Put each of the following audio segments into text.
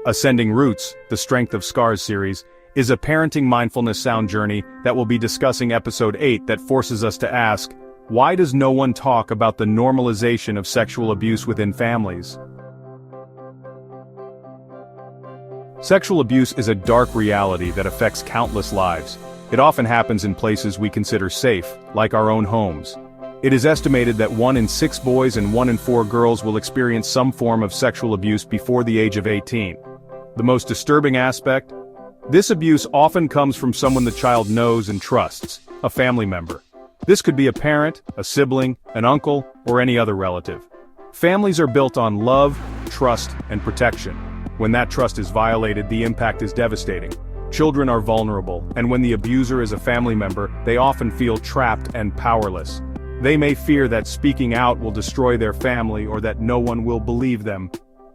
Ascending Roots, the Strength of Scars series, is a parenting mindfulness sound journey that will be discussing episode 8 that forces us to ask, why does no one talk about the normalization of sexual abuse within families? Sexual abuse is a dark reality that affects countless lives. It often happens in places we consider safe, like our own homes. It is estimated that 1 in 6 boys and 1 in 4 girls will experience some form of sexual abuse before the age of 18. The most disturbing aspect? This abuse often comes from someone the child knows and trusts, a family member. This could be a parent, a sibling, an uncle, or any other relative. Families are built on love, trust, and protection. When that trust is violated, the impact is devastating. Children are vulnerable, and when the abuser is a family member, they often feel trapped and powerless. They may fear that speaking out will destroy their family or that no one will believe them.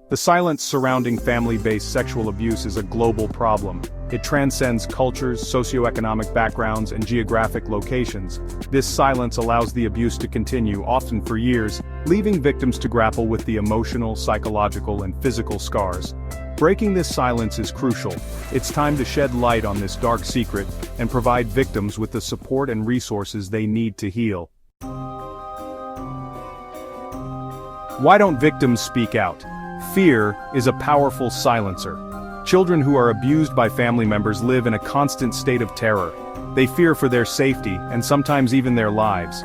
The silence surrounding family-based sexual abuse is a global problem. It transcends cultures, socioeconomic backgrounds, and geographic locations. This silence allows the abuse to continue, often for years, leaving victims to grapple with the emotional, psychological, and physical scars. Breaking this silence is crucial. It's time to shed light on this dark secret and provide victims with the support and resources they need to heal. Why don't victims speak out? Fear is a powerful silencer. Children who are abused by family members live in a constant state of terror. They fear for their safety, and sometimes even their lives.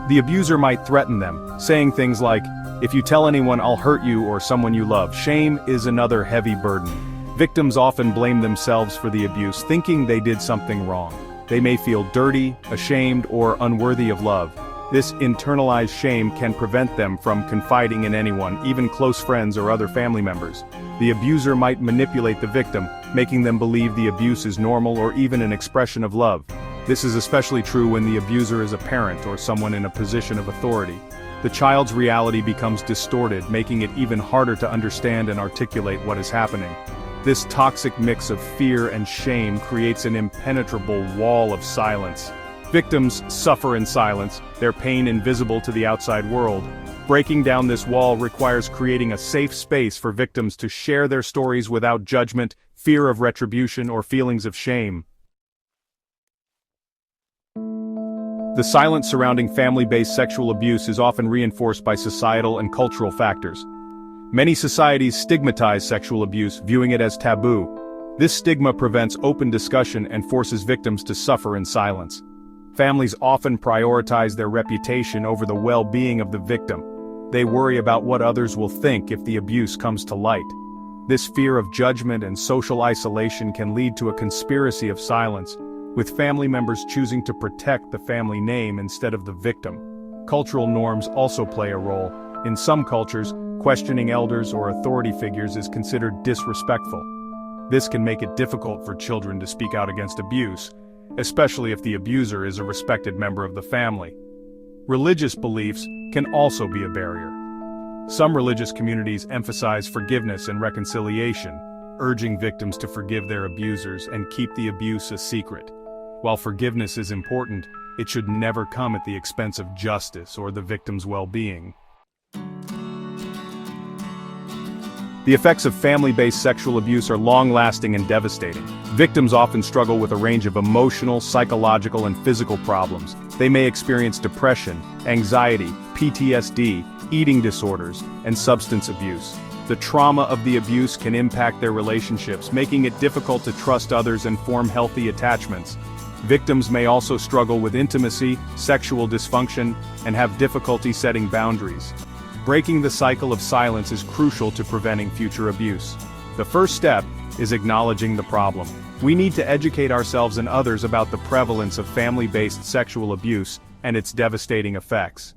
The abuser might threaten them, saying things like, "If you tell anyone, I'll hurt you or someone you love." Shame is another heavy burden. Victims often blame themselves for the abuse, thinking they did something wrong. They may feel dirty, ashamed, or unworthy of love. This internalized shame can prevent them from confiding in anyone, even close friends or other family members. The abuser might manipulate the victim, making them believe the abuse is normal or even an expression of love. This is especially true when the abuser is a parent or someone in a position of authority. The child's reality becomes distorted, making it even harder to understand and articulate what is happening. This toxic mix of fear and shame creates an impenetrable wall of silence. Victims suffer in silence, their pain invisible to the outside world. Breaking down this wall requires creating a safe space for victims to share their stories without judgment, fear of retribution, or feelings of shame. The silence surrounding family-based sexual abuse is often reinforced by societal and cultural factors. Many societies stigmatize sexual abuse, viewing it as taboo. This stigma prevents open discussion and forces victims to suffer in silence. Families often prioritize their reputation over the well-being of the victim. They worry about what others will think if the abuse comes to light. This fear of judgment and social isolation can lead to a conspiracy of silence, with family members choosing to protect the family name instead of the victim. Cultural norms also play a role. In some cultures, questioning elders or authority figures is considered disrespectful. This can make it difficult for children to speak out against abuse, especially if the abuser is a respected member of the family. Religious beliefs can also be a barrier. Some religious communities emphasize forgiveness and reconciliation, urging victims to forgive their abusers and keep the abuse a secret. While forgiveness is important, it should never come at the expense of justice or the victim's well-being. The effects of family-based sexual abuse are long-lasting and devastating. Victims often struggle with a range of emotional, psychological, and physical problems. They may experience depression, anxiety, PTSD, eating disorders, and substance abuse. The trauma of the abuse can impact their relationships, making it difficult to trust others and form healthy attachments. Victims may also struggle with intimacy, sexual dysfunction, and have difficulty setting boundaries. Breaking the cycle of silence is crucial to preventing future abuse. The first step is acknowledging the problem. We need to educate ourselves and others about the prevalence of family-based sexual abuse and its devastating effects.